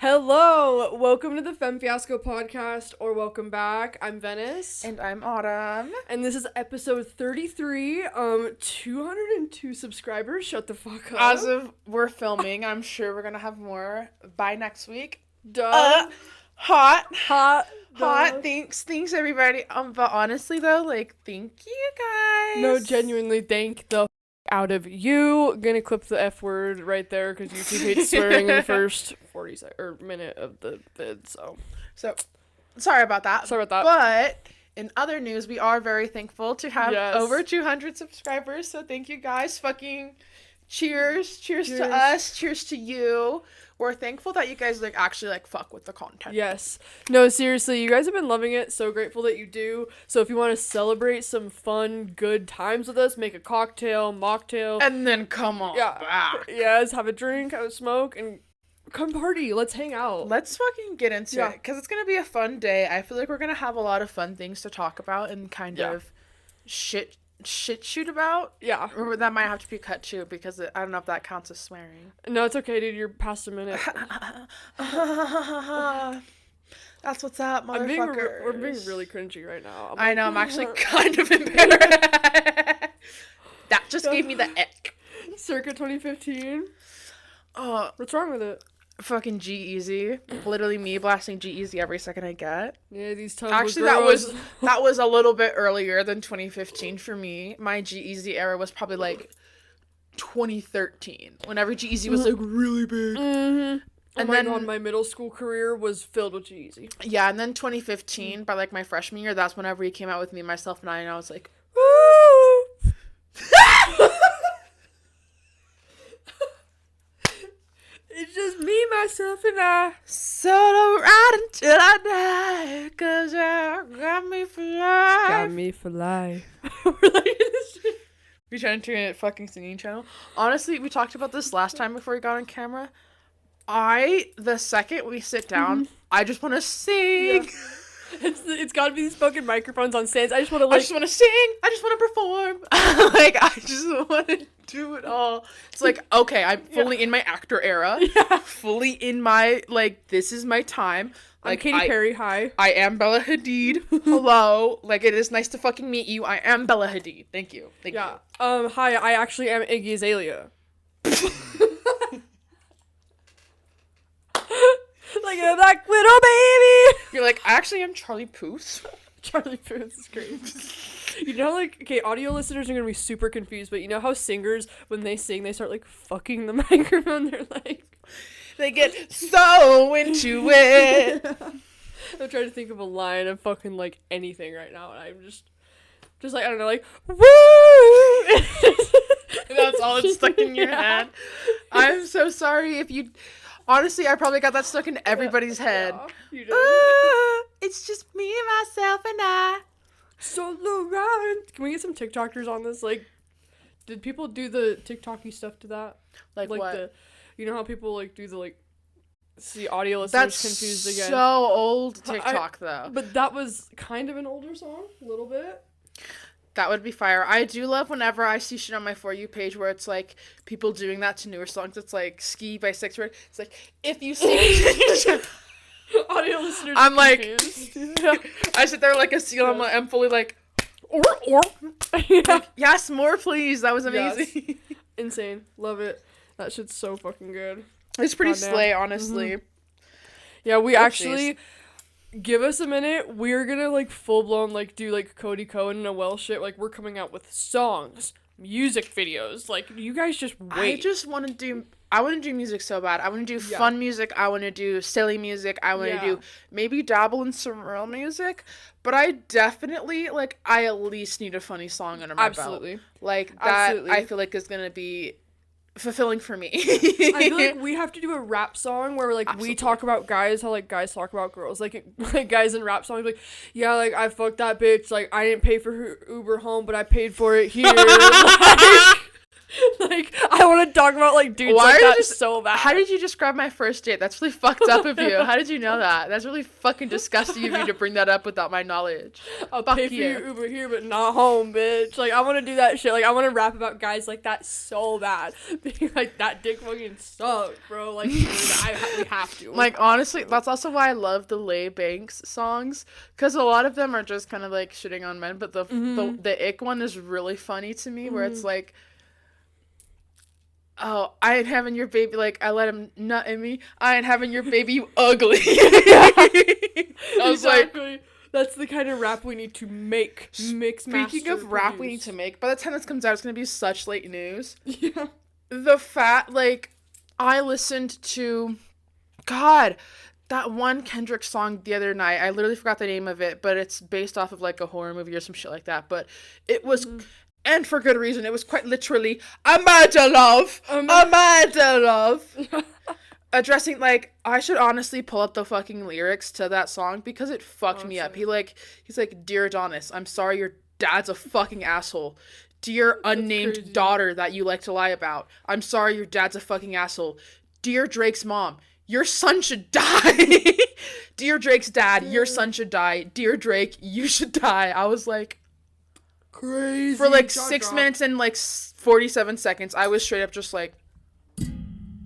Hello, welcome to the Femme Fiasco podcast, or welcome back. I'm Venice. And I'm Autumn. And this is episode 33, 202 subscribers, shut the fuck up. As of we're filming, I'm sure we're gonna have more by next week. Duh. Hot. Duh. Thanks everybody. But honestly though, like, thank you guys. No, genuinely, thank the out of you. Gonna clip the F word right there, because YouTube hates swearing in the first 40 or minute of the vid, so sorry about that. But in other news, we are very thankful to have over 200 subscribers, so thank you guys. Fucking cheers to us, cheers to you. We're thankful that you guys actually fuck with the content. Yes. No, seriously, you guys have been loving it. So grateful that you do. So if you want to celebrate some fun, good times with us, make a cocktail, mocktail. And then come on back. Yes, have a drink, have a smoke, and come party. Let's hang out. Let's fucking get into it, because it's going to be a fun day. I feel like we're going to have a lot of fun things to talk about and kind of shit shoot about. Yeah. Or that might have to be cut too, because I don't know if that counts as swearing. No, it's okay, dude. You're past a minute. That's what's up, motherfuckers. We're being really cringy right now. I know, I'm actually kind of embarrassed. That just gave me the ick. Circa 2015. What's wrong with it? Fucking G-Eazy. Literally me blasting G-Eazy every second I get. Yeah, these times actually that was a little bit earlier than 2015 for me. My G-Eazy era was probably 2013, whenever G-Eazy was really big. And then my middle school career was filled with G-Eazy. Yeah, and then 2015, by my freshman year, that's whenever he came out with Me, Myself, and I was like, woo! It's just me, myself, and I. Solo ride until I die, 'cause you got me for life. Got me for life. We trying to turn it fucking singing channel. Honestly, we talked about this last time before we got on camera. The second we sit down, I just want to sing. Yeah. It's gotta be these fucking microphones on stands. I just want to I just want to sing. I just want to perform. I just want to do it all. It's okay, I'm fully in my actor era. Yeah. Fully in my, this is my time. I'm Katy Perry, hi. I am Bella Hadid. Hello. It is nice to fucking meet you. I am Bella Hadid. Thank you. Thank you. Hi, I actually am Iggy Azalea. Like a black widow baby. You're I actually am Charlie Puth. Charlie Puth is great. You know, okay, audio listeners are gonna be super confused, but you know how singers, when they sing, they start fucking the microphone. They're they get so into it. I'm trying to think of a line of fucking anything right now, and I'm just I don't know, woo. That's all that's stuck in your head. I'm so sorry if you. Honestly, I probably got that stuck in everybody's head. Yeah, you did. It's just me, myself, and I. Solo ride. Can we get some TikTokers on this? Did people do the TikTok-y stuff to that? What? You know how people do the see audio listeners confused again? That's so old TikTok though. But that was kind of an older song, a little bit. That would be fire. I do love whenever I see shit on my For You page where it's people doing that to newer songs. It's Ski by Six Red. It's if you see audio listeners. I'm I sit there like a seal. I'm fully or. Yeah. Yes, more please. That was amazing. Yes. Insane. Love it. That shit's so fucking good. It's pretty slay, honestly. Mm-hmm. Yeah, we actually. Give us a minute. We're gonna full blown do Cody Cohen and Noel shit. We're coming out with songs, music videos. You guys just wait. I want to do music so bad. I want to do fun music. I want to do silly music. I want to do maybe dabble in some real music. But I definitely I at least need a funny song under my belt. Absolutely. That I feel is gonna be fulfilling for me. I feel we have to do a rap song where we talk about guys, how guys talk about girls, guys in rap songs I fucked that bitch, I didn't pay for her Uber home, but I paid for it here. Like, I want to talk about, like, dudes like that so bad. How did you describe my first date? That's really fucked up of you. How did you know that? That's really fucking disgusting of you to bring that up without my knowledge. I'll pay for your Uber here, but not home, bitch. Like, I want to do that shit. Like, I want to rap about guys like that so bad. Being like, that dick fucking sucks, bro. Like, dude, we have to. Like, honestly, that's also why I love the Lay Banks songs. Because a lot of them are just kind of, like, shitting on men. But the ick one is really funny to me, where it's like, oh, I ain't having your baby, like, I let him nut in me. I ain't having your baby, you ugly. I was exactly. Like, that's the kind of rap we need to make. Speaking of rap we need to make, by the time this comes out, it's going to be such late news. Yeah. Like, I listened to, God, that one Kendrick song the other night. I literally forgot the name of it, but it's based off of, like, a horror movie or some shit like that. But it was... And for good reason. It was quite literally, I'm mad to love. I'm mad to love. Addressing, like, I should honestly pull up the fucking lyrics to that song because it fucked me up. He's like, Dear Adonis, I'm sorry your dad's a fucking asshole. Dear unnamed daughter that you like to lie about, I'm sorry your dad's a fucking asshole. Dear Drake's mom, your son should die. Dear Drake's dad, your son should die. Dear Drake, you should die. I was like... Crazy. For like 6 minutes and like 47 seconds, I was straight up just like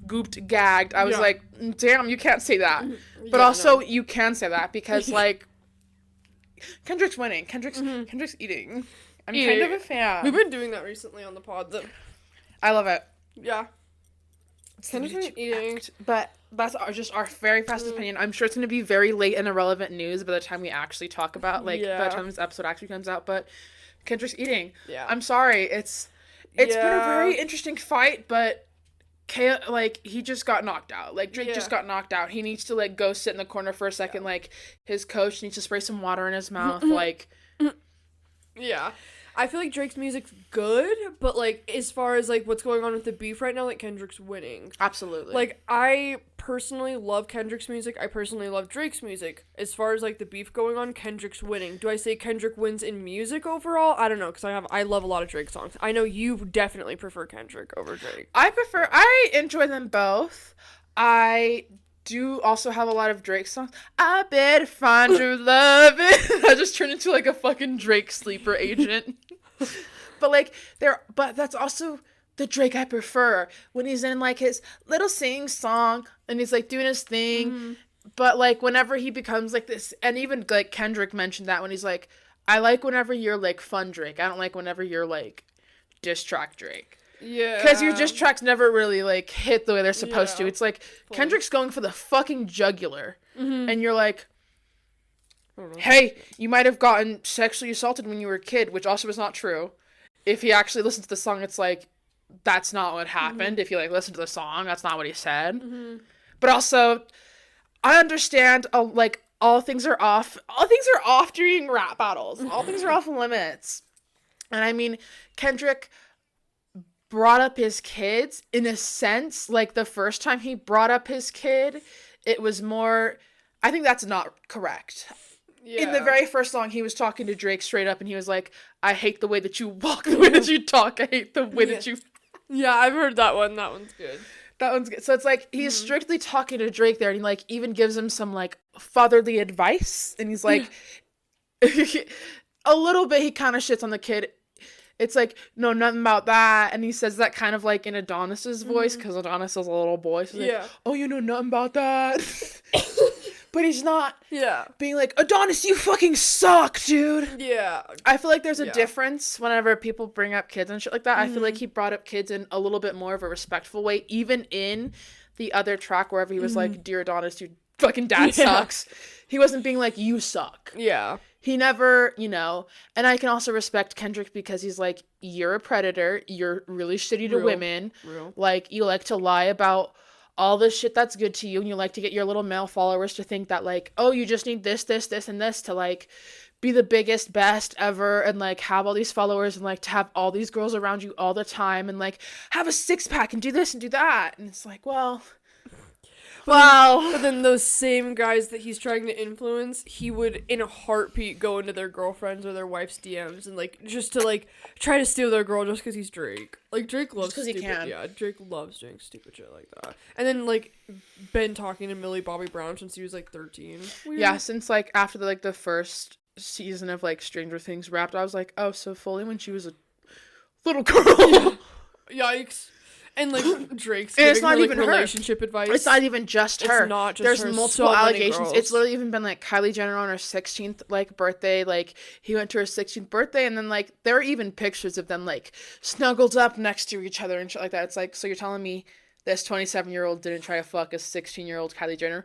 gooped, gagged. I was like, damn, you can't say that. But also, you can say that because like Kendrick's winning. Kendrick's eating. I'm kind of a fan. We've been doing that recently on the pod. Though. I love it. Yeah. Kendrick's eating. But that's just our very fast opinion. I'm sure it's going to be very late and irrelevant news by the time we actually talk about, like, by the time this episode actually comes out. But Kendrick's eating. Yeah. I'm sorry. It's been a very interesting fight, but he just got knocked out. Like, Drake just got knocked out. He needs to, like, go sit in the corner for a second. Like, his coach needs to spray some water in his mouth. Like... Yeah. I feel like Drake's music's good, but, like, as far as, like, what's going on with the beef right now, like, Kendrick's winning. Absolutely. Like, I personally love Kendrick's music. I personally love Drake's music. As far as, like, the beef going on, Kendrick's winning. Do I say Kendrick wins in music overall? I don't know, because I love a lot of Drake songs. I know you definitely prefer Kendrick over Drake. I enjoy them both. I do also have a lot of Drake songs. I better find your love. I just turned into like a fucking Drake sleeper agent. But that's also the Drake I prefer when he's in like his little sing song and he's like doing his thing. But like whenever he becomes like this, and even like Kendrick mentioned that when he's like, I like whenever you're like fun Drake. I don't like whenever you're like diss track Drake. Yeah. Because your diss tracks never really, like, hit the way they're supposed to. It's like, Kendrick's going for the fucking jugular. And you're like, hey, you might have gotten sexually assaulted when you were a kid, which also is not true. If he actually listens to the song, it's like, that's not what happened. If you, like, listen to the song, that's not what he said. But also, I understand, like, all things are off. All things are off during rap battles. All things are off limits. And I mean, Kendrick brought up his kids in a sense. Like the first time he brought up his kid, it was more, I think that's not correct. In the very first song, he was talking to Drake straight up and he was like, I hate the way that you walk, the way that you talk, I hate the way that you... Yeah, I've heard that one. That one's good. That one's good. So it's like, he's strictly talking to Drake there and he like even gives him some like fatherly advice. And he's like, a little bit, he kind of shits on the kid. It's like, no, nothing about that. And he says that kind of like in Adonis's voice, because Adonis is a little boy. So like, oh, you know nothing about that. But he's not being like, Adonis, you fucking suck, dude. Yeah. I feel like there's a difference whenever people bring up kids and shit like that. I feel like he brought up kids in a little bit more of a respectful way. Even in the other track, wherever he was like, Dear Adonis, your fucking dad sucks. He wasn't being like, you suck. Yeah. He never, you know, and I can also respect Kendrick because he's like, you're a predator, you're really shitty to women, like, you like to lie about all this shit that's good to you, and you like to get your little male followers to think that, like, oh, you just need this, this, this, and this to, like, be the biggest, best ever, and, like, have all these followers, and, like, to have all these girls around you all the time, and, like, have a six-pack, and do this, and do that, and it's like, well... Wow. But then those same guys that he's trying to influence, he would in a heartbeat go into their girlfriends or their wife's DMs and like just to like try to steal their girl just because he's Drake. Like Drake loves stupid. He can. Yeah, Drake loves doing stupid shit like that. And then like been talking to Millie Bobby Brown since he was like 13. Weird. Yeah, since like after the first season of like Stranger Things wrapped, I was like, oh, so fully when she was a little girl. Yikes. And like Drake's giving it's not her, even like, relationship advice. It's not even just her. It's not just There's her. multiple so allegations. It's literally even been like Kylie Jenner on her 16th like birthday. Like he went to her 16th birthday, and then like there are even pictures of them like snuggled up next to each other and shit like that. It's like, so you're telling me this 27-year-old didn't try to fuck a 16-year-old Kylie Jenner?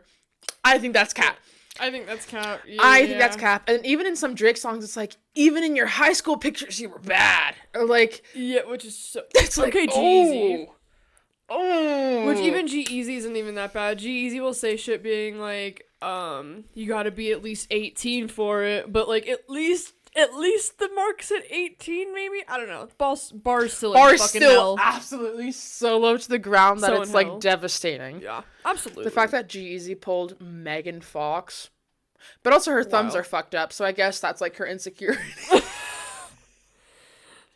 I think that's cap. I think that's cap. Yeah, I think that's cap. And even in some Drake songs, it's like, even in your high school pictures, you were bad. Or like, yeah, which is so. It's like, okay, G-Eazy. Oh. Which even G-Eazy isn't even that bad. G-Eazy will say shit being like, you gotta be at least 18 for it, but like at least the mark's at 18 maybe? I don't know. Bar's still in fucking hell. Absolutely so low to the ground that it's like devastating. Yeah, absolutely. The fact that G-Eazy pulled Megan Fox, but also her thumbs are fucked up, so I guess that's like her insecurity.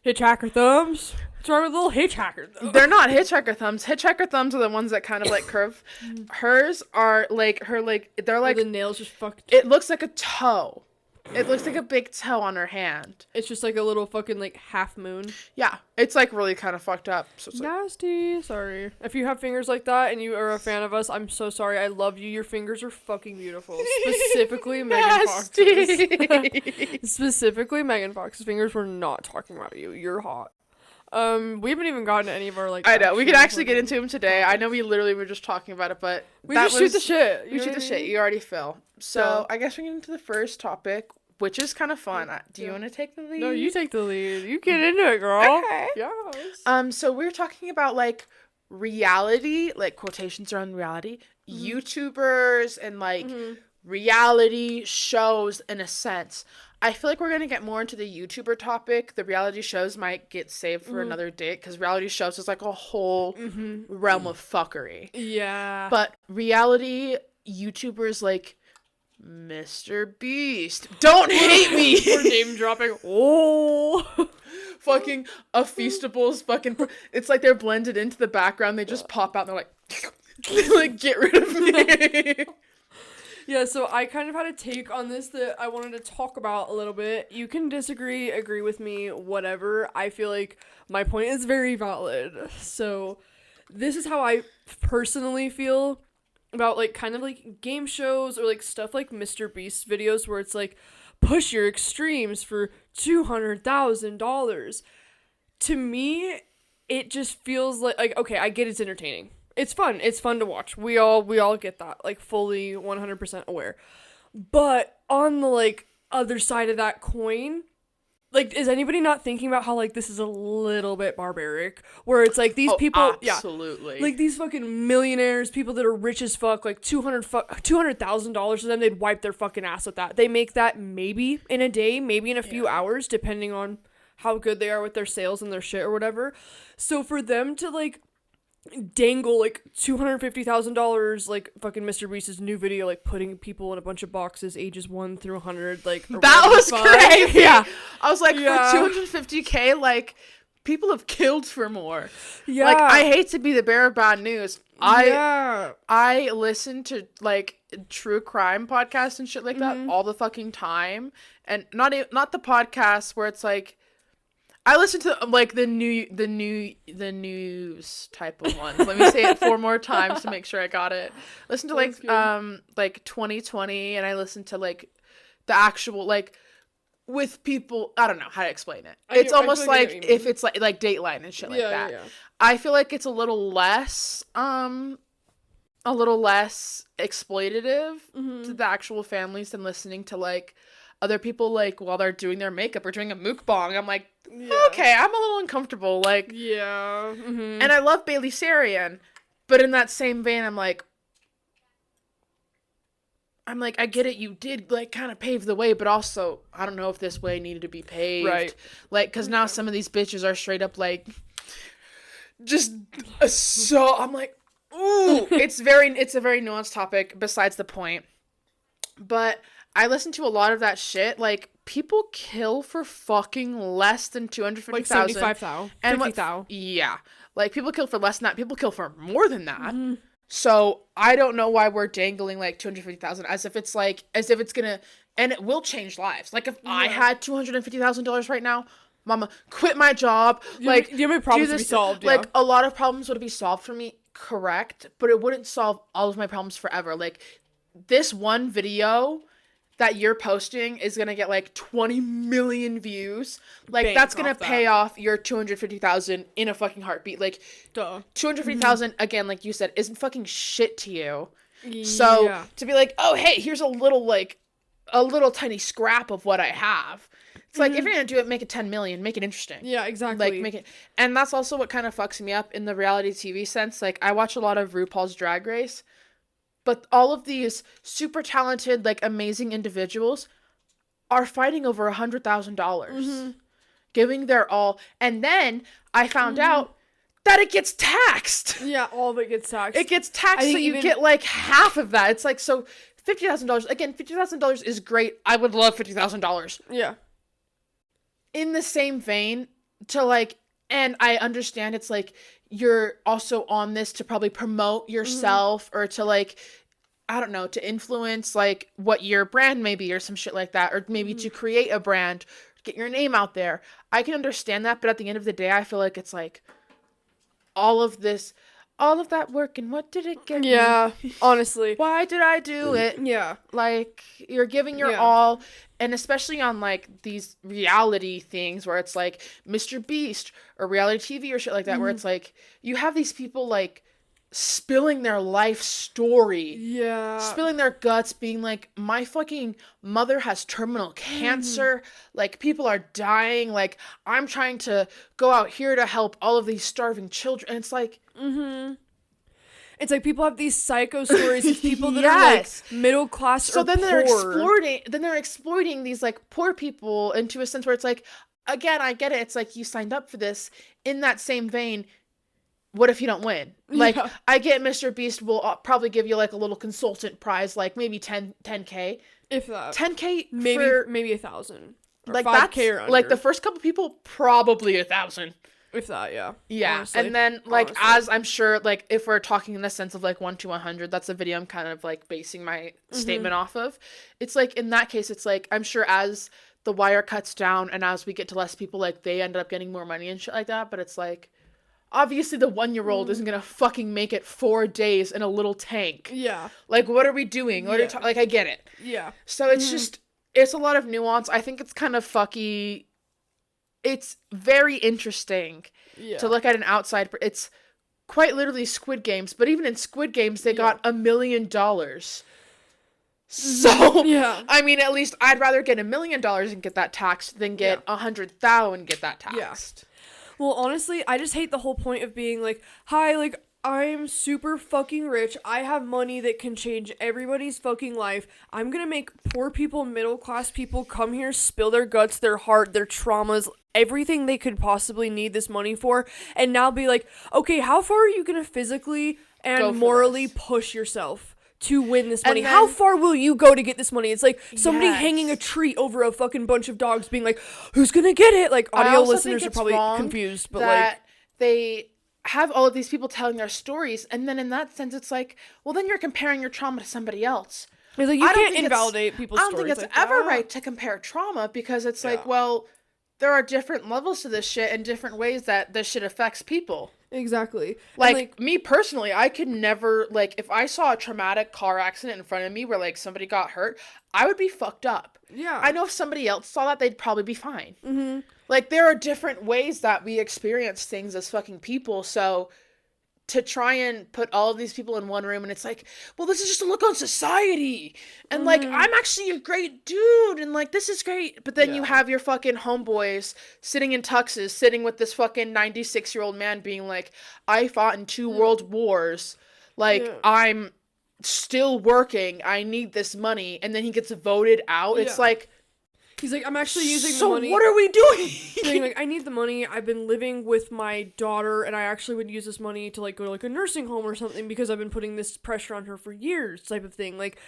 Hitchhiker thumbs? What's wrong with little hitchhiker thumbs? They're not hitchhiker thumbs. Hitchhiker thumbs are the ones that kind of like curve. Hers are like they're like the nails just fucked. It looks like a toe. It looks like a big toe on her hand. It's just like a little fucking like half moon. Yeah, it's like really kind of fucked up. So it's nasty. Like... Sorry. If you have fingers like that and you are a fan of us, I'm so sorry. I love you. Your fingers are fucking beautiful. Specifically Megan Fox's. Specifically Megan Fox's fingers. We're not talking about you. You're hot. We haven't even gotten to any of our like. I know we could actually get into them today. I know we literally were just talking about it, but we just shoot the shit. We shoot the shit. You already feel. So I guess we get into the first topic, which is kind of fun. Do you want to take the lead? No, you take the lead. You get into it, girl. Okay. Yes. So we're talking about like reality, like quotations around reality, YouTubers and like reality shows in a sense. I feel like we're going to get more into the YouTuber topic. The reality shows might get saved for another date because reality shows is like a whole realm of fuckery. Yeah. But reality YouTubers like Mr. Beast. Don't hate me! We're name dropping. Oh. Fucking a Feastables fucking... It's like they're blended into the background. They just pop out and they're like, get rid of me. Yeah, so I kind of had a take on this that I wanted to talk about a little bit. You can disagree, agree with me, whatever. I feel like my point is very valid. So this is how I personally feel about like kind of like game shows or like stuff like Mr. Beast videos where it's like push your extremes for $200,000. To me, it just feels like okay, I get it's entertaining. It's fun. It's fun to watch. We all get that. Like, fully 100% aware. But on the, like, other side of that coin, like, is anybody not thinking about how, like, this is a little bit barbaric? Where it's, like, these people... Absolutely. Yeah, like, these fucking millionaires, people that are rich as fuck, like, $200,000 to them, they'd wipe their fucking ass with that. They make that maybe in a day, maybe in a few hours, depending on how good they are with their sales and their shit or whatever. So for them to, like... dangle like $250,000 like fucking Mr. Beast's new video, like putting people in a bunch of boxes ages 1 through 100, like that was crazy. Yeah, I was like, for $250K, like people have killed for more. Yeah, like I hate to be the bearer of bad news. I listen to like true crime podcasts and shit like that all the fucking time, and not the podcasts where it's like. I listen to like the news type of ones. Let me say it 4 more times to make sure I got it. Listen to like 2020, and I listen to like the actual like with people. I don't know how to explain it. It's almost like if it's like Dateline and shit like that. Yeah. I feel like it's a little less exploitative to the actual families than listening to like other people like while they're doing their makeup or doing a mukbang. I'm like, okay, I'm a little uncomfortable. Like, and I love Bailey Sarian, but in that same vein, I'm like, I get it. You did like kind of pave the way, but also I don't know if this way needed to be paved. Right. Like, because now some of these bitches are straight up like, just so I'm like, ooh. Ooh, it's a very nuanced topic besides the point. But I listen to a lot of that shit. Like, people kill for fucking less than 250,000. Like 75,000. 50,000. Yeah. Like, people kill for less than that. People kill for more than that. Mm-hmm. So, I don't know why we're dangling, like, 250,000 as if it's gonna, and it will change lives. Like, if I had $250,000 right now, mama, quit my job. Like, you have problems to be solved, Like, a lot of problems would be solved for me, correct, but it wouldn't solve all of my problems forever. Like, this one video that you're posting is gonna get like 20 million views. Like, Bank that's gonna pay off your 250,000 in a fucking heartbeat. Like, 250,000 again, like you said, isn't fucking shit to you. Yeah. So to be like, oh hey, here's a little tiny scrap of what I have. It's like, if you're gonna do it, make it 10 million, make it interesting. Yeah, exactly. Like, make it, and that's also what kind of fucks me up in the reality TV sense. Like, I watch a lot of RuPaul's Drag Race. But all of these super talented, like, amazing individuals are fighting over $100,000, giving their all. And then I found out that it gets taxed. Yeah, all of it gets taxed. It gets taxed, so you get, like, half of that. It's like, so $50,000. Again, $50,000 is great. I would love $50,000. Yeah. In the same vein, to, like, and I understand it's like, you're also on this to probably promote yourself or to, like, I don't know, to influence, like, what your brand may be or some shit like that, or maybe to create a brand, get your name out there. I can understand that, but at the end of the day, I feel like it's like all of that work, and what did it get me? Honestly. Why did I do it? Yeah. Like, you're giving your all, and especially on, like, these reality things where it's like Mr. Beast or reality TV or shit like that, where it's like, you have these people, like, spilling their life story. Yeah. Spilling their guts, being like, my fucking mother has terminal cancer. Like, people are dying. Like, I'm trying to go out here to help all of these starving children. And it's like... It's like people have these psycho stories. It's people that are, like, middle class or then poor. They're exploiting these, like, poor people into a sense where it's like, again, I get it. It's like, you signed up for this. In that same vein, what if you don't win? Like, I get Mr. Beast will probably give you, like, a little consultant prize, like, maybe 10K. If that. 10K maybe 1,000. Or like, 5K or under. Like, the first couple people, probably 1,000. If that, yeah. Yeah. Honestly. And then, like, as I'm sure, like, if we're talking in the sense of, like, 1 to 100, that's a video I'm kind of, like, basing my statement off of. It's like, in that case, it's like, I'm sure as the wire cuts down and as we get to less people, like, they end up getting more money and shit like that. But it's like, obviously the 1-year-old isn't gonna fucking make it 4 days in a little tank. Yeah. Like, what are we doing? What are like, I get it. Yeah. So it's just, it's a lot of nuance. I think it's kind of fucky. It's very interesting to look at an outside. It's quite literally Squid Games, but even in Squid Games, they got $1 million. So, I mean, at least I'd rather get $1 million and get that taxed than get 100,000 and get that taxed. Well, honestly, I just hate the whole point of being like, hi, like, I'm super fucking rich. I have money that can change everybody's fucking life. I'm gonna make poor people, middle class people come here, spill their guts, their heart, their traumas, everything they could possibly need this money for, and now be like, okay, how far are you gonna physically and morally push yourself to win this money? How far will you go to get this money? It's like somebody hanging a tree over a fucking bunch of dogs being like, who's gonna get it? Like, audio listeners are probably confused, but like, they have all of these people telling their stories, and then in that sense it's like, well, then you're comparing your trauma to somebody else. It's like, you can't invalidate people's stories. I don't think it's ever right to compare trauma, because it's like, well, there are different levels to this shit and different ways that this shit affects people. Exactly. Like, me personally, I could never, like, if I saw a traumatic car accident in front of me where, like, somebody got hurt, I would be fucked up. Yeah. I know if somebody else saw that, they'd probably be fine. Mm-hmm. Like, there are different ways that we experience things as fucking people, so to try and put all of these people in one room, and it's like, well, this is just a look on society, and like, I'm actually a great dude, and like, this is great, but then you have your fucking homeboys sitting in tuxes, sitting with this fucking 96-year-old man being like, I fought in 2 world wars, like, I'm still working, I need this money, and then he gets voted out. It's like, He's like, I'm actually using the money. So what are we doing? Saying, like, I need the money. I've been living with my daughter, and I actually would use this money to, like, go to, like, a nursing home or something because I've been putting this pressure on her for years, type of thing. Like,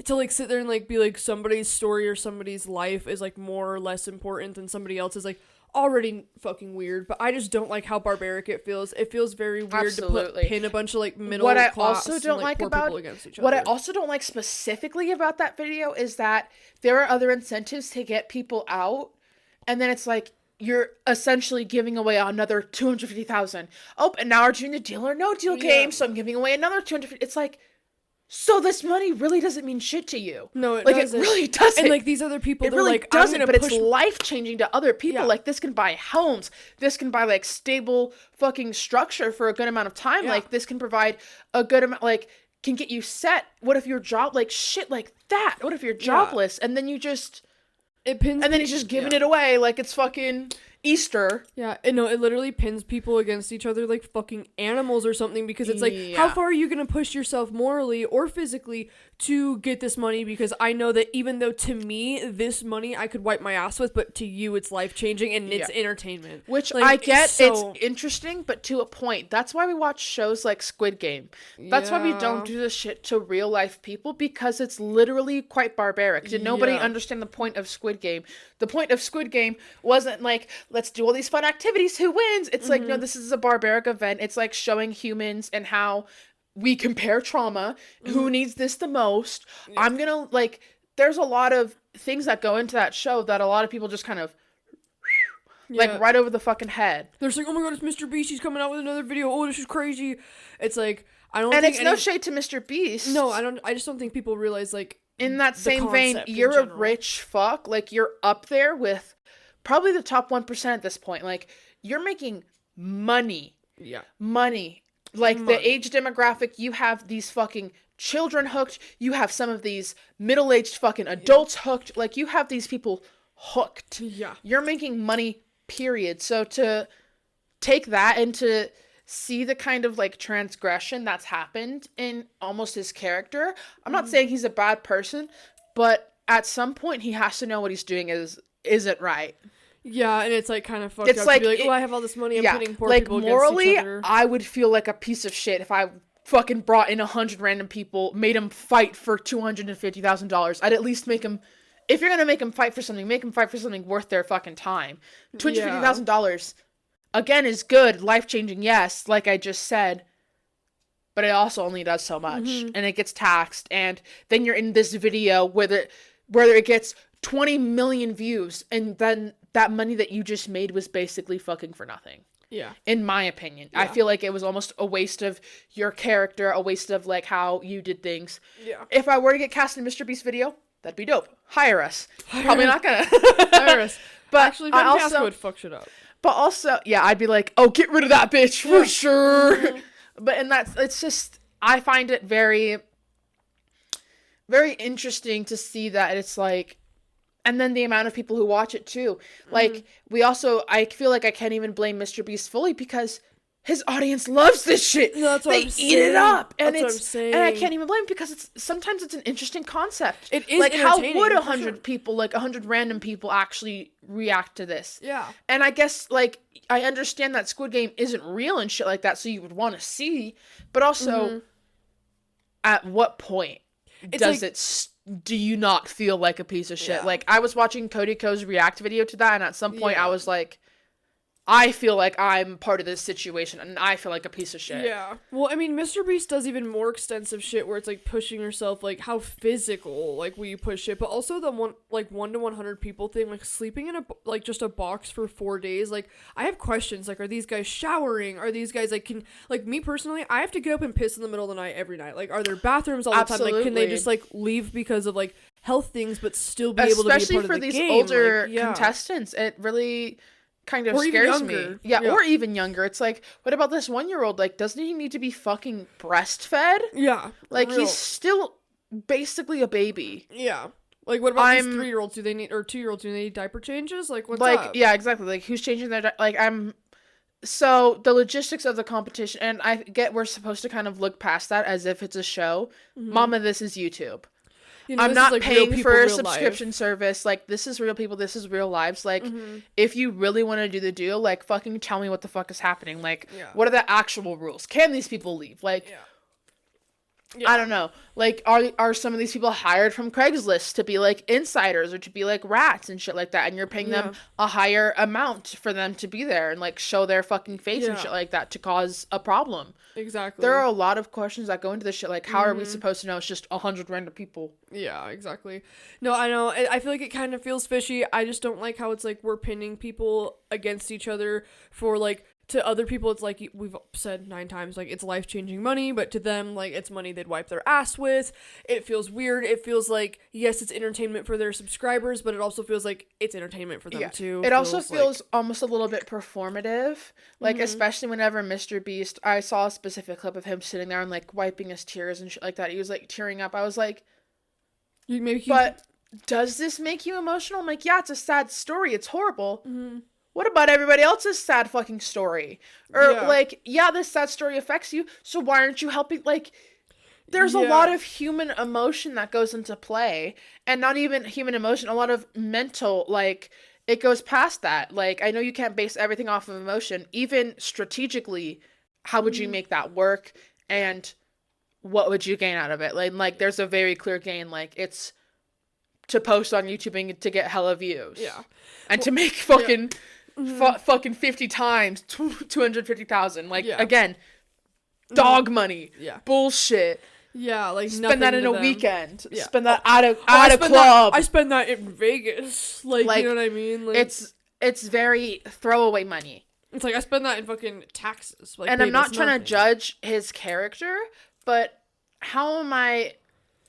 to, like, sit there and, like, be like, somebody's story or somebody's life is, like, more or less important than somebody else's, like, already fucking weird. But I just don't like how barbaric it feels. It feels very weird to pin a bunch of, like, middle class and, like, poor people against each other. What I also don't like specifically about that video is that there are other incentives to get people out, and then it's like, you're essentially giving away another $250,000. Oh, and now we're doing the deal or no deal game, so I'm giving away another $250,000. It's like, so this money really doesn't mean shit to you. No, it like, doesn't. It really doesn't. And, like, these other people, they're really like, doesn't, but it's life-changing to other people. Yeah. Like, this can buy homes. This can buy, like, stable fucking structure for a good amount of time. Yeah. Like, this can provide a good amount, like, can get you set. What if you're like, shit like that? What if you're jobless? And then you just... It pins and then he's just giving it away like it's fucking Easter. Yeah, no, it literally pins people against each other like fucking animals or something, because it's like, how far are you going to push yourself morally or physically to get this money? Because I know that even though to me, this money I could wipe my ass with, but to you it's life-changing and it's entertainment. Which, like, I get, it's interesting, but to a point. That's why we watch shows like Squid Game. That's why we don't do this shit to real life people, because it's literally quite barbaric. Did nobody understand the point of Squid Game? The point of Squid Game wasn't like, let's do all these fun activities, who wins? It's like, no, this is a barbaric event. It's like showing humans and how we compare trauma. Who needs this the most? I'm gonna, like, there's a lot of things that go into that show that a lot of people just kind of like right over the fucking head. They're just like, oh my god, it's Mr. Beast, he's coming out with another video, oh, this is crazy. It's like, I don't and think it's no shade to Mr. Beast. No, I just don't think people realize, like, in that same vein, you're a rich fuck. Like, you're up there with probably the top 1% at this point. Like, you're making money. Yeah. Money. Like, the age demographic, you have these fucking children hooked. You have some of these middle-aged fucking adults hooked. Like, you have these people hooked. Yeah. You're making money, period. So to take that and to see the kind of, like, transgression that's happened in almost his character. I'm not saying he's a bad person, but at some point he has to know what he's doing isn't right. Yeah, and it's, like, kind of fucked up like, to be like, oh, I have all this money, I'm putting poor people morally, against each other. I would feel like a piece of shit if I fucking brought in 100 random people, made them fight for $250,000. I'd at least make them, if you're gonna make them fight for something, make them fight for something worth their fucking time. $250,000, again, is good, life-changing, yes, like I just said, but it also only does so much, and it gets taxed, and then you're in this video where it gets 20 million views, and then that money that you just made was basically fucking for nothing. Yeah. In my opinion. Yeah. I feel like it was almost a waste of your character, a waste of, like, how you did things. Yeah. If I were to get cast in Mr. Beast video, that'd be dope. Hire us. Probably not gonna. Hire us. But actually, Fiasco would fuck shit up. But also, yeah, I'd be like, oh, get rid of that bitch for sure. But, and it's just, I find it very, very interesting to see that it's like, and then the amount of people who watch it too. Like, I feel like I can't even blame Mr. Beast fully because his audience loves this shit. No, that's what they eat it up. And that's what I'm saying. And I can't even blame him because sometimes it's an interesting concept. It is like, how would 100 people, like 100 random people actually react to this? Yeah. And I guess, like, I understand that Squid Game isn't real and shit like that, so you would want to see, but also, at what point do you not feel like a piece of shit? Like, I was watching Cody Ko's react video to that, and at some point I was like, I feel like I'm part of this situation, and I feel like a piece of shit. Yeah. Well, I mean, Mr. Beast does even more extensive shit where it's, like, pushing yourself, like, how physical, like, will you push it, but also the 1 to 100 people thing, like, sleeping in just a box for 4 days, like, I have questions, like, are these guys showering? Are these guys, like, me personally, I have to get up and piss in the middle of the night every night. Like, are there bathrooms all the time? Like, can they just, like, leave because of, like, health things, but still be able to be a part of the game? Especially for these older contestants, it really kind of scares me. Yeah, or even younger. It's like, what about this 1-year-old? Like, doesn't he need to be fucking breastfed? Yeah. Like, he's still basically a baby. Yeah. Like, what about these 3-year-olds? 2-year-olds? Do they need diaper changes? Like, what's up? Yeah, exactly. Like, who's changing their so the logistics of the competition, and I get we're supposed to kind of look past that as if it's a show. Mama, this is YouTube. You know, I'm not like paying for a subscription service. Like, this is real people. This is real lives. Like, if you really want to do the deal, like, fucking tell me what the fuck is happening. Like, what are the actual rules? Can these people leave? Like, I don't know. Like, are some of these people hired from Craigslist to be, like, insiders or to be, like, rats and shit like that? And you're paying them a higher amount for them to be there and, like, show their fucking face and shit like that to cause a problem. Exactly. There are a lot of questions that go into this shit. Like, how are we supposed to know it's just 100 random people? Yeah, exactly. No, I know. I feel like it kind of feels fishy. I just don't like how it's, like, we're pinning people against each other for, like, to other people, it's like we've said 9 times, like, it's life-changing money, but to them, like, it's money they'd wipe their ass with. It feels weird. It feels like, yes, it's entertainment for their subscribers, but it also feels like it's entertainment for them, too. It also feels like almost a little bit performative, like, especially whenever Mr. Beast, I saw a specific clip of him sitting there and, like, wiping his tears and shit like that. He was, like, tearing up. I was like, but does this make you emotional? I'm like, yeah, it's a sad story. It's horrible. What about everybody else's sad fucking story? Or, like, this sad story affects you, so why aren't you helping? Like, there's a lot of human emotion that goes into play, and not even human emotion, a lot of mental, like, it goes past that. Like, I know you can't base everything off of emotion. Even strategically, how would you make that work, and what would you gain out of it? Like, there's a very clear gain. Like, it's to post on YouTube and to get hella views. Yeah. And to make fucking... fucking 50 times 250,000. Like, again, dog money. Yeah. Bullshit. Yeah, like, spend that in a weekend. Yeah. Spend that at a club. I spend that in Vegas. Like, you know what I mean? Like, it's very throwaway money. It's like, I spend that in fucking taxes. Like, and I'm not trying to judge his character, but how am I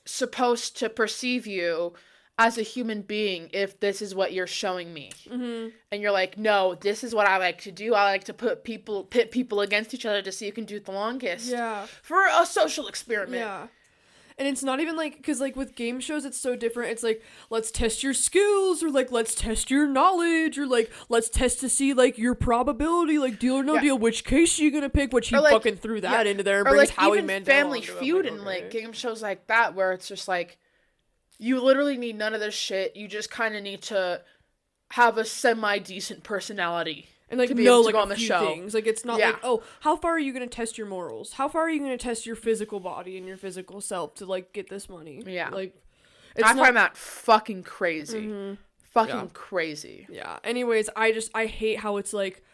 supposed to perceive you as a human being if this is what you're showing me? And you're like, no, this is what I like to do. I like to pit people against each other to see who can do it the longest. Yeah. For a social experiment. Yeah. And it's not even like, because, like, with game shows, it's so different. It's like, let's test your skills, or, like, let's test your knowledge, or, like, let's test to see, like, your probability, like, deal or no deal, which case you gonna pick, which he like, fucking threw that into there and brings like, Howie Mandel. Family Feud and, like, game shows like that, where it's just like, you literally need none of this shit. You just kind of need to have a semi-decent personality. And, like, know, like, a few things. Like, it's not like, oh, how far are you going to test your morals? How far are you going to test your physical body and your physical self to, like, get this money? Yeah. Like, I find that fucking crazy. Fucking crazy. Yeah. Anyways, I hate how it's, like,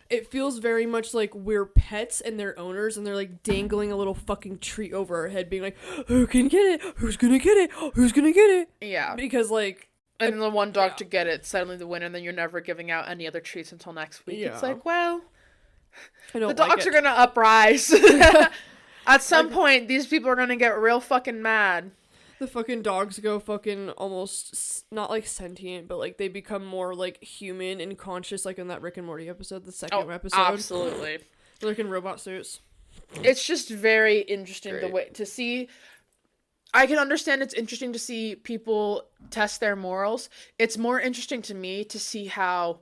it feels very much like we're pets and they're owners, and they're, like, dangling a little fucking treat over our head, being like, who can get it? Who's gonna get it? Who's gonna get it? Yeah. Because, like... And then the one dog to get it, suddenly the winner, and then you're never giving out any other treats until next week. Yeah. It's like, well... The dogs are gonna uprise. At some point, these people are gonna get real fucking mad. The fucking dogs go fucking almost, not, like, sentient, but, like, they become more, like, human and conscious, like, in that Rick and Morty episode, the second episode. Absolutely. They're, like, in robot suits. It's just very interesting the way to see... I can understand it's interesting to see people test their morals. It's more interesting to me to see how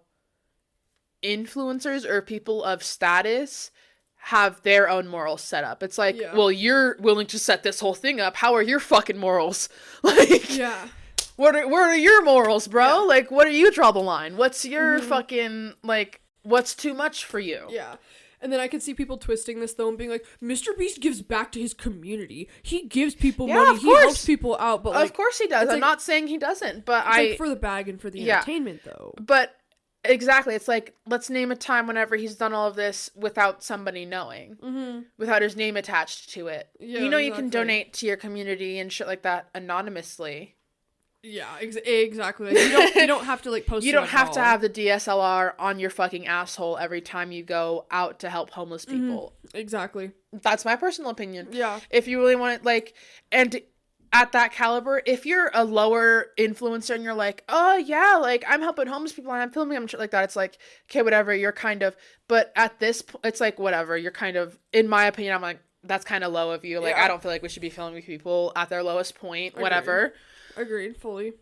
influencers or people of status have their own morals set up. It's like, well, you're willing to set this whole thing up. How are your fucking morals? Like, what are your morals, bro? Yeah. Like, what do you draw the line? What's your fucking, like, what's too much for you? Yeah. And then I can see people twisting this, though, and being like, Mr. Beast gives back to his community. He gives people money. He helps people out. But, like, of course he does. I'm not saying he doesn't, but it's like for the bag and for the entertainment, though. But, exactly. It's like, let's name a time whenever he's done all of this without somebody knowing. Without his name attached to it. Yeah, you know, you can donate to your community and shit like that anonymously. Yeah, exactly. Like, you don't have to, like, post. You don't have to have the DSLR on your fucking asshole every time you go out to help homeless people. Exactly. That's my personal opinion. Yeah. If you really want it, like, and at that caliber, if you're a lower influencer and you're like, oh yeah, like, I'm helping homeless people and I'm filming them, shit like that, it's like, okay, whatever. You're kind of, but at this, it's like, whatever. You're kind of, in my opinion, I'm like, that's kind of low of you. Like, I don't feel like we should be filming people at their lowest point. Whatever. Agreed, fully.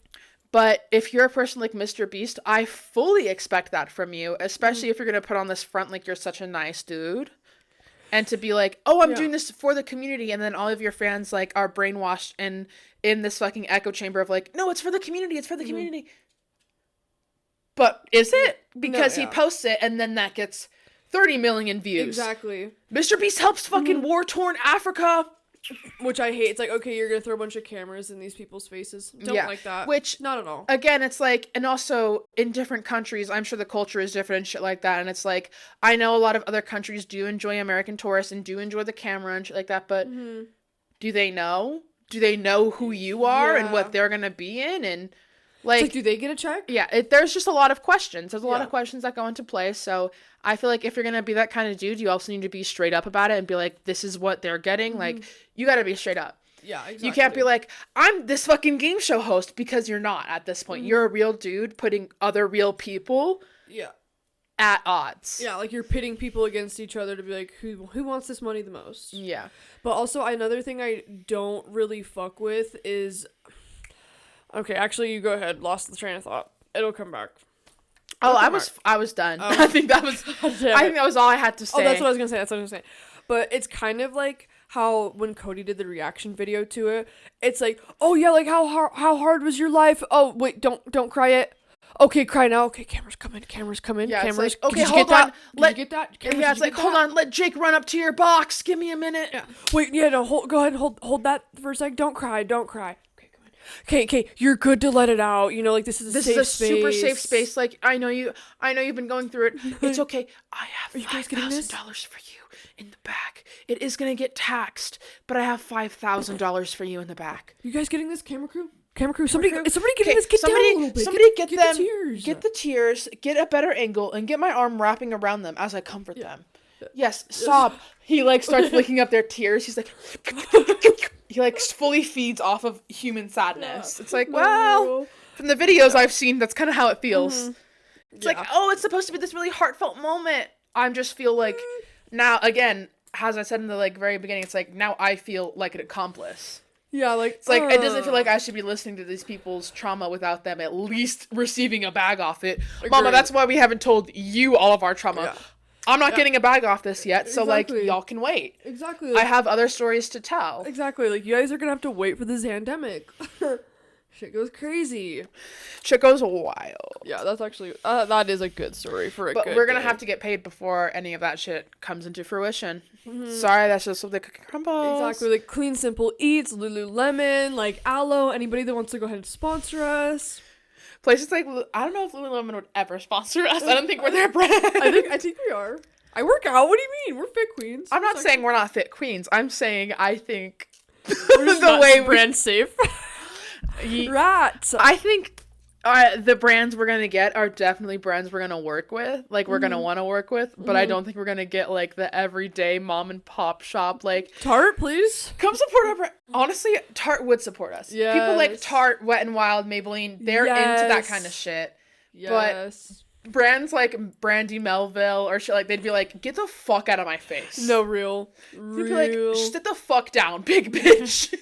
But if you're a person like Mr. Beast, I fully expect that from you, especially if you're going to put on this front like you're such a nice dude. and to be like, oh, I'm doing this for the community, and then all of your fans like are brainwashed and in this fucking echo chamber of like, no, it's for the community, it's for the community. But is it? Because he posts it and then that gets 30 million views. Exactly. Mr. Beast helps fucking war-torn Africa. Which I hate. It's like, okay, you're gonna throw a bunch of cameras in these people's faces. Don't like that. Which, not at all. Again, it's like, and also in different countries, I'm sure the culture is different and shit like that. And it's like, I know a lot of other countries do enjoy American tourists and do enjoy the camera and shit like that. But do they know? Do they know who you are and what they're gonna be in? And like, do they get a check? Yeah, there's just a lot of questions. There's a lot of questions that go into play. So I feel like if you're going to be that kind of dude, you also need to be straight up about it and be like, this is what they're getting. Like, you got to be straight up. Yeah, exactly. You can't be like, I'm this fucking game show host, because you're not at this point. You're a real dude putting other real people at odds. Yeah, like you're pitting people against each other to be like, who wants this money the most? Yeah. But also, another thing I don't really fuck with is... Okay, actually, you go ahead. Lost the train of thought. It'll come back. I was done. I think that was all I had to say. Oh, that's what I was gonna say. But it's kind of like how when Cody did the reaction video to it, it's like, oh yeah, like how hard was your life? Oh wait, don't cry it. Okay, cry now. Okay, cameras come in. Yeah, cameras. Like, okay, hold on. Did you get that? Cameras, it's like, hold on. Let Jake run up to your box. Give me a minute. Yeah. Wait, no. Go ahead and hold that for a sec. Don't cry. Okay, you're good to let it out. You know, like this is a safe space. Super safe space. Like I know you've been going through it. It's okay. I have $5,000 for you in the back. It is gonna get taxed, but I have $5,000 for you in the back. You guys getting this, camera crew? Somebody getting this. Get down a little bit. Somebody get them. The tears. Get the tears. Get a better angle and get my arm wrapping around them as I comfort them. Yes, sob. He like starts licking up their tears. He's like. He like fully feeds off of human sadness. It's like, well, from the videos I've seen, that's kind of how it feels. It's like, oh, it's supposed to be this really heartfelt moment. I just feel like now, again, as I said in the like very beginning, it's like now I feel like an accomplice. Yeah, like it's like it doesn't feel like I should be listening to these people's trauma without them at least receiving a bag off it. Agreed. Mama, that's why we haven't told you all of our trauma. Yeah. I'm not getting a bag off this yet, so, like, y'all can wait. Exactly. I have other stories to tell. Exactly. Like, you guys are gonna have to wait for the Zandemic. Shit goes crazy. Shit goes wild. Yeah, that's actually... that is a good story for a good But we're gonna have to get paid before any of that shit comes into fruition. Sorry, that's just what the cookie crumbles. Exactly. Like, Clean Simple Eats, Lululemon, like, Aloe, anybody that wants to go ahead and sponsor us. Places like, I don't know if Lululemon would ever sponsor us. I don't think we're their brand. I think we are. I work out. What do you mean? We're fit queens. I'm not saying we're not fit queens. I'm saying I think the way brand safe. Rats. I think the brands we're gonna get are definitely brands we're gonna work with. Like we're gonna want to work with, but I don't think we're gonna get like the everyday mom and pop shop. Like Tarte, please come support our brand. Honestly, Tarte would support us. Yeah, people like Tarte, Wet n Wild, Maybelline, they're into that kind of shit. Yes. But brands like Brandy Melville or shit, like they'd be like, get the fuck out of my face. No, real. They'd be like, sit the fuck down, big bitch.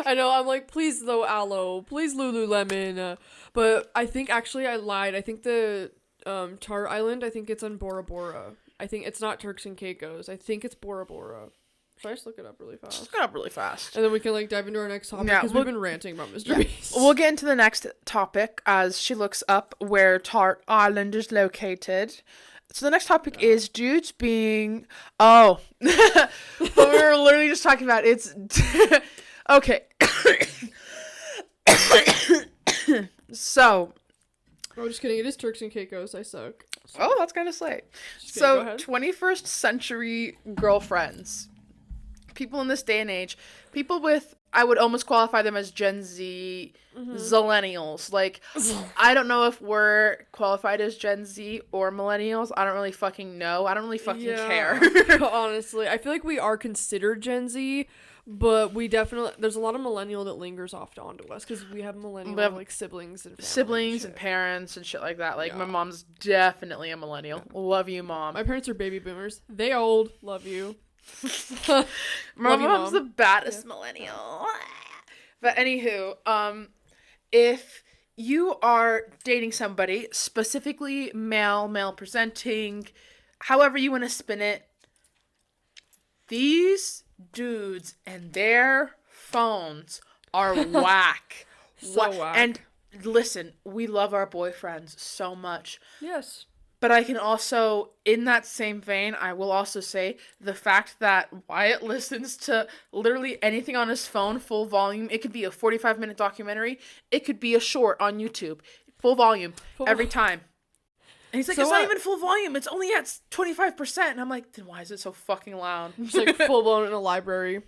I know. I'm like, please though, Aloe, please Lululemon. But I think actually I lied. I think the Tarte Island, I think it's on Bora Bora. I think it's not Turks and Caicos. I think it's Bora Bora. Should I just look it up really fast? Just look it up really fast. And then we can like dive into our next topic because we've been ranting about Mr. Beast. We'll get into the next topic as she looks up where Tarte Island is located. So the next topic is dudes being... Oh. But we were literally just talking about it's... Okay. So... Oh, just kidding. It is Turks and Caicos. I suck. Oh, that's kind of slay. So 21st century girlfriends. People in this day and age, people with, I would almost qualify them as Gen Z, zillennials. Like, I don't know if we're qualified as Gen Z or millennials. I don't really fucking know. I don't really fucking care. Honestly, I feel like we are considered Gen Z, but we definitely, there's a lot of millennial that lingers off onto us because we have millennial like siblings and parents and shit like that. Like, my mom's definitely a millennial. Yeah. Love you, Mom. My parents are baby boomers. They old. Love you. My mom's the baddest millennial. But anywho, if you are dating somebody, specifically male presenting, however you want to spin it, these dudes and their phones are whack. Whack. And listen, we love our boyfriends so much. Yes. But I can also, in that same vein, I will also say the fact that Wyatt listens to literally anything on his phone, full volume. It could be a 45-minute documentary. It could be a short on YouTube. Full volume. Every time. And he's like, it's not even full volume. It's only at 25%. And I'm like, then why is it so fucking loud? It's like full blown in a library.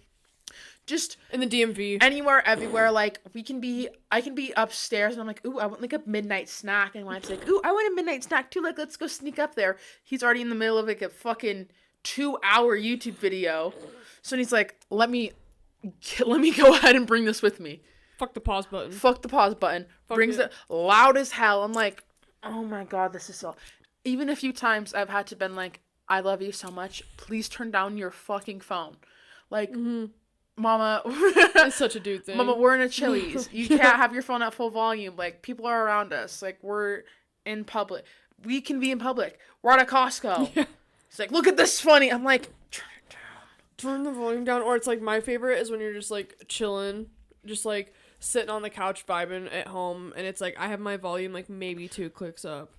Just in the DMV. Anywhere, everywhere. Like, I can be upstairs and I'm like, ooh, I want like a midnight snack. And Wyatt's like, ooh, I want a midnight snack too. Like, let's go sneak up there. He's already in the middle of like a fucking 2-hour YouTube video. So he's like, let me go ahead and bring this with me. Fuck the pause button. Brings it loud as hell. I'm like, oh my God, this is so... Even a few times I've had to been like, I love you so much. Please turn down your fucking phone. Like... Mama, it's such a dude thing. Mama, we're in a Chili's. You can't have your phone at full volume. Like, people are around us. Like, we're in public. We can be in public. We're at a Costco. Yeah. It's like, look at this funny. I'm like, turn it down. Turn the volume down. Or it's like, my favorite is when you're just like chilling, just like sitting on the couch vibing at home, and it's like I have my volume like maybe 2 clicks up.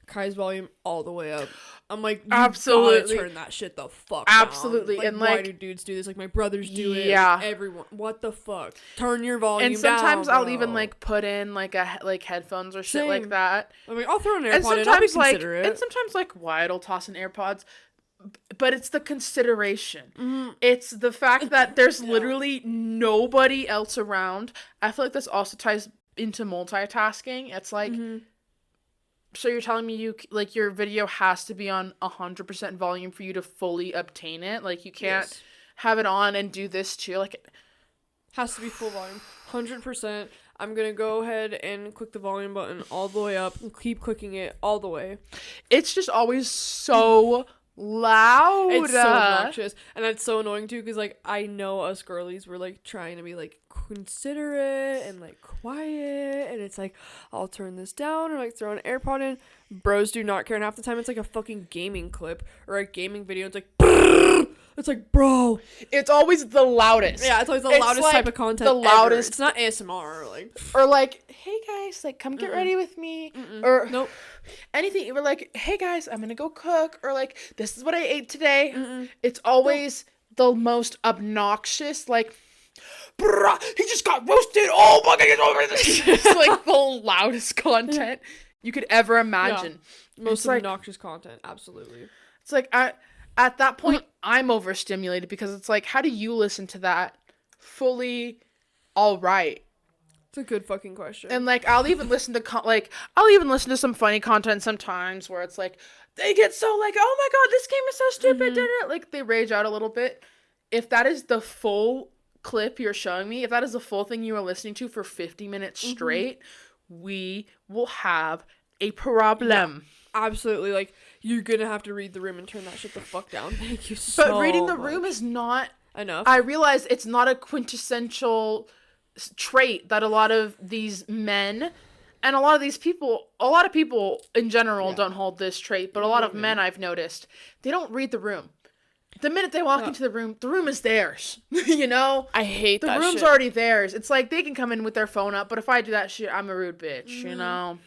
Kai's volume all the way up. I'm like, you absolutely gotta turn that shit the fuck down. Absolutely. Like, and like, why do dudes do this? Like, my brothers do it. Yeah. Like, everyone. What the fuck? Turn your volume down. And sometimes down, I'll even like put in like headphones or shit like that. I'm like, I'll throw an AirPod in. I'll be considerate. And sometimes like Wyatt'll toss in AirPods. But it's the consideration. Mm-hmm. It's the fact that there's literally nobody else around. I feel like this also ties into multitasking. It's like... So you're telling me your video has to be on 100% volume for you to fully obtain it? Like, you can't have it on and do this too? Like, it has to be full volume. 100%. I'm going to go ahead and click the volume button all the way up and keep clicking it all the way. It's just always so loud. It's so obnoxious. And it's so annoying too, because like I know us girlies were like trying to be like considerate and like quiet, and it's like I'll turn this down or like throw an AirPod in. Bros do not care, and half the time it's like a fucking gaming clip or a gaming video. It's like it's like, bro, it's always the loudest. Yeah, it's always the loudest like type of content. The loudest. Ever. It's not ASMR or like, hey guys, like come get ready with me. Or nope. Anything. We're like, hey guys, I'm gonna go cook, or like, this is what I ate today. It's always the most obnoxious, like, bruh, he just got roasted. Oh my God, it's like the loudest content you could ever imagine. Yeah. Most obnoxious content, absolutely. It's like at that point, I'm overstimulated because it's like, how do you listen to that fully all right? It's a good fucking question. And like, I'll even listen to some funny content sometimes where it's like, they get so like, oh my God, this game is so stupid. Mm-hmm. Like, they rage out a little bit. If that is the full clip you're showing me, if that is the full thing you are listening to for 50 minutes straight, we will have a problem. Yeah, absolutely. Like, you're gonna have to read the room and turn that shit the fuck down. Thank you so much. But reading the room is not enough. I realize it's not a quintessential trait that a lot of these men and a lot of people in general don't hold this trait, but a lot of men I've noticed, they don't read the room. The minute they walk into the room is theirs. You know? I hate that shit. The room's already theirs. It's like they can come in with their phone up, but if I do that shit, I'm a rude bitch, you know?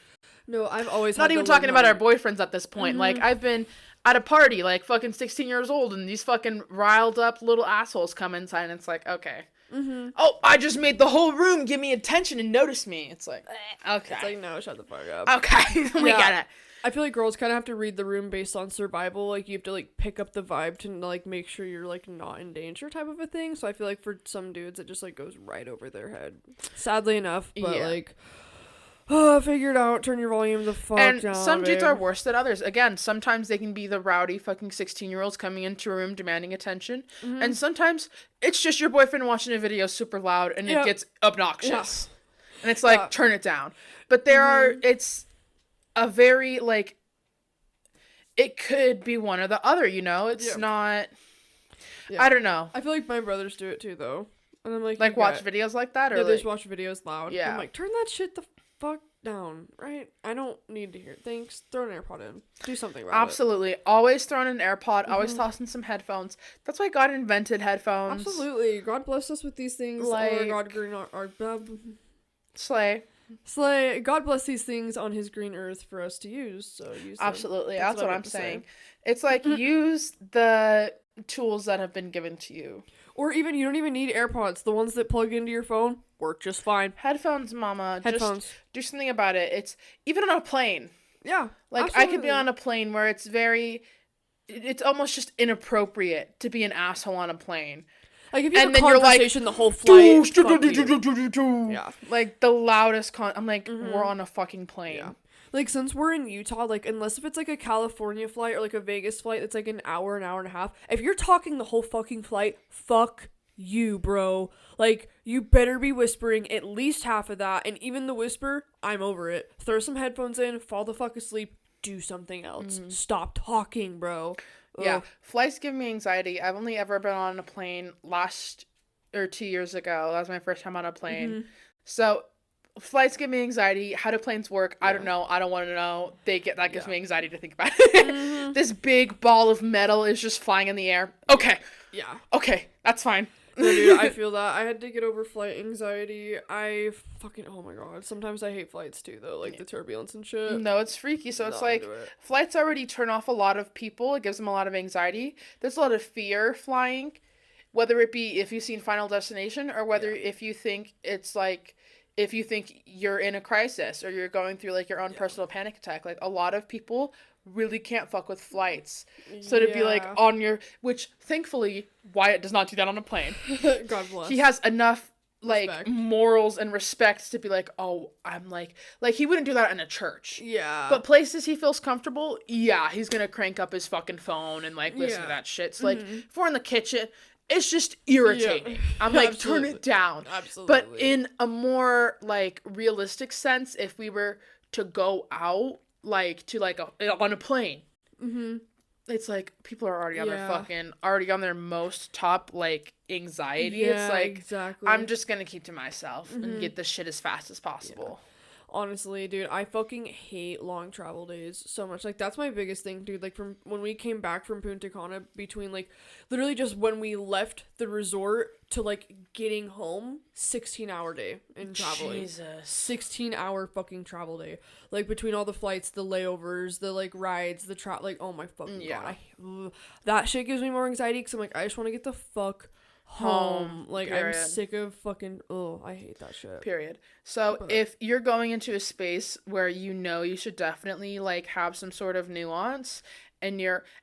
No, I've always not even talking about our boyfriends at this point. Like, I've been at a party, like, fucking 16 years old, and these fucking riled up little assholes come inside, and it's like, okay. Oh, I just made the whole room give me attention and notice me. It's like, okay. It's like, no, shut the fuck up. Okay, we got it. I feel like girls kind of have to read the room based on survival. Like, you have to, like, pick up the vibe to, like, make sure you're, like, not in danger type of a thing. So I feel like for some dudes, it just, like, goes right over their head. Sadly enough, but, like... figure it out. Turn your volume the fuck down. And some dudes are worse than others. Again, sometimes they can be the rowdy fucking 16-year-olds coming into a room demanding attention. And sometimes it's just your boyfriend watching a video super loud and it gets obnoxious. Yeah. And it's like, turn it down. But it's a very, like, it could be one or the other, you know? It's not, I don't know. I feel like my brothers do it too, though. And I'm like, watch videos like that? Or they just watch videos loud. Yeah. I'm like, turn that shit the fuck down, right? I don't need to hear it. Thanks. Throw an AirPod in. Do something about Absolutely. Always throw in an AirPod. Always toss in some headphones. That's why God invented headphones. Absolutely. God bless us with these things. Like, or God green our Slay. God bless these things on his green earth for us to use. So use them. Absolutely. That's what I'm saying. It's like use the tools that have been given to you. Or even you don't even need AirPods. The ones that plug into your phone work just fine. Headphones, mama. Headphones. Just do something about it. It's even on a plane. Yeah. Like absolutely. I could be on a plane where it's almost just inappropriate to be an asshole on a plane. Like if you have a conversation the whole flight. Yeah. Like the loudest I'm like, we're on a fucking plane. Yeah. Like, since we're in Utah, like, unless if it's, like, a California flight or, like, a Vegas flight that's, like, an hour and a half, if you're talking the whole fucking flight, fuck you, bro. Like, you better be whispering at least half of that, and even the whisper, I'm over it. Throw some headphones in, fall the fuck asleep, do something else. Stop talking, bro. Ugh. Yeah, flights give me anxiety. I've only ever been on a plane 2 years ago. That was my first time on a plane. So flights give me anxiety. How do planes work? I don't know. I don't want to know. That gives me anxiety to think about it. This big ball of metal is just flying in the air. Okay. Yeah. Okay. That's fine. No, dude, I feel that. I had to get over flight anxiety. Oh my god. Sometimes I hate flights too, though. Like the turbulence and shit. No, it's freaky. So it's like, flights already turn off a lot of people. It gives them a lot of anxiety. There's a lot of fear flying. Whether it be if you've seen Final Destination or whether if you think it's like, if you think you're in a crisis or you're going through like your own personal panic attack. Like a lot of people really can't fuck with flights. So to be like which thankfully Wyatt does not do that on a plane. God bless. He has enough like morals and respect to be like, oh, I'm like he wouldn't do that in a church. Yeah. But places he feels comfortable, he's gonna crank up his fucking phone and like listen to that shit. So like if we're in the kitchen, it's just irritating. I'm like, turn it down. Absolutely. But in a more like realistic sense, if we were to go out like to like on a plane, it's like people are already on their their most top like anxiety. Yeah, it's like exactly. I'm just gonna keep to myself and get this shit as fast as possible. Yeah. Honestly, dude, I fucking hate long travel days so much. Like, that's my biggest thing, dude. Like, from when we came back from Punta Cana, between, like, literally just when we left the resort to, like, getting home, 16-hour day in traveling. Jesus. 16-hour fucking travel day. Like, between all the flights, the layovers, the, like, rides, the like, oh my fucking god. That shit gives me more anxiety, because I'm like, I just want to get the fuck home. Like, period. I'm sick of fucking I hate that shit. Period. So if you're going into a space where you should definitely like have some sort of nuance and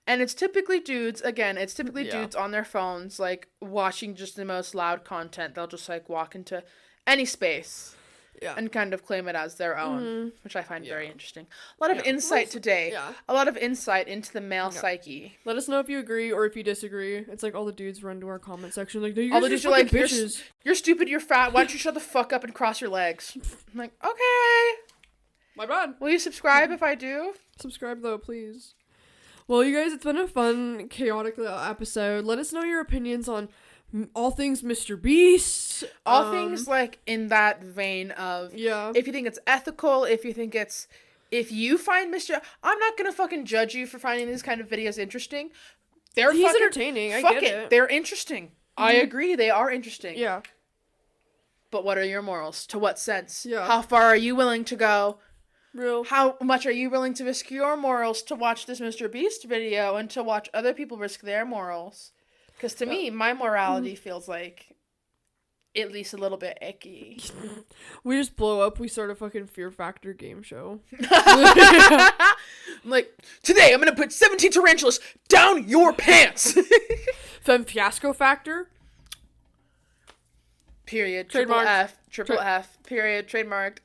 it's typically dudes dudes on their phones like watching just the most loud content. They'll just like walk into any space and kind of claim it as their own, which I find very interesting. A lot of insight today. Yeah. A lot of insight into the male psyche. Let us know if you agree or if you disagree. It's like all the dudes run to our comment section like, all the dudes are like, bitches. You're stupid, you're fat, why don't you shut the fuck up and cross your legs? I'm like, okay. My bad. Will you subscribe if I do? Subscribe though, please. Well, you guys, it's been a fun, chaotic little episode. Let us know your opinions on all things Mr. Beast. All things like in that vein of if you think it's ethical, if you find I'm not gonna fucking judge you for finding these kind of videos interesting. He's entertaining. I get it. They're interesting. I agree. They are interesting. Yeah. But what are your morals? To what sense? Yeah. How far are you willing to go? Real. How much are you willing to risk your morals to watch this Mr. Beast video and to watch other people risk their morals? Because to me, my morality feels like at least a little bit icky. We just blow up. We start a fucking Fear Factor game show. I'm like, today I'm going to put 17 tarantulas down your pants. Femme Fiasco Factor. Period. Triple F. Period. Trademarked.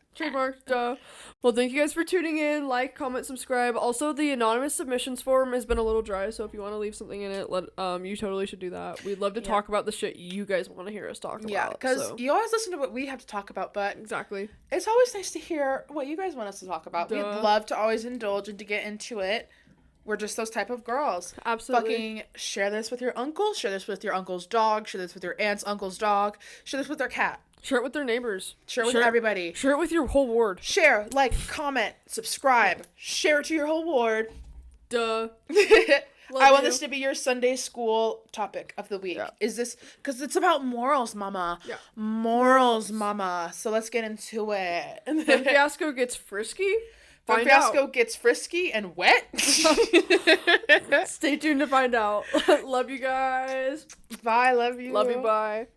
Well, thank you guys for tuning in. Like, comment, subscribe. Also, the anonymous submissions form has been a little dry, so if you want to leave something in it, you totally should do that. We'd love to talk about the shit you guys want to hear us talk about. Yeah, because you always listen to what we have to talk about, but exactly, it's always nice to hear what you guys want us to talk about. We'd love to always indulge and to get into it. We're just those type of girls. Absolutely. Fucking share this with your uncle. Share this with your uncle's dog. Share this with your aunt's uncle's dog. Share this with their cat. Share it with their neighbors. Share it with everybody. Share it with your whole ward. Share, like, comment, subscribe. Share it to your whole ward. Duh. I want this to be your Sunday school topic of the week. Yeah. Is this, because it's about morals, mama. Yeah. Morals, mama. So let's get into it. Femme Fiasco gets frisky? Femme Fiasco gets frisky and wet? Stay tuned to find out. Love you guys. Bye, love you. Love you, bye.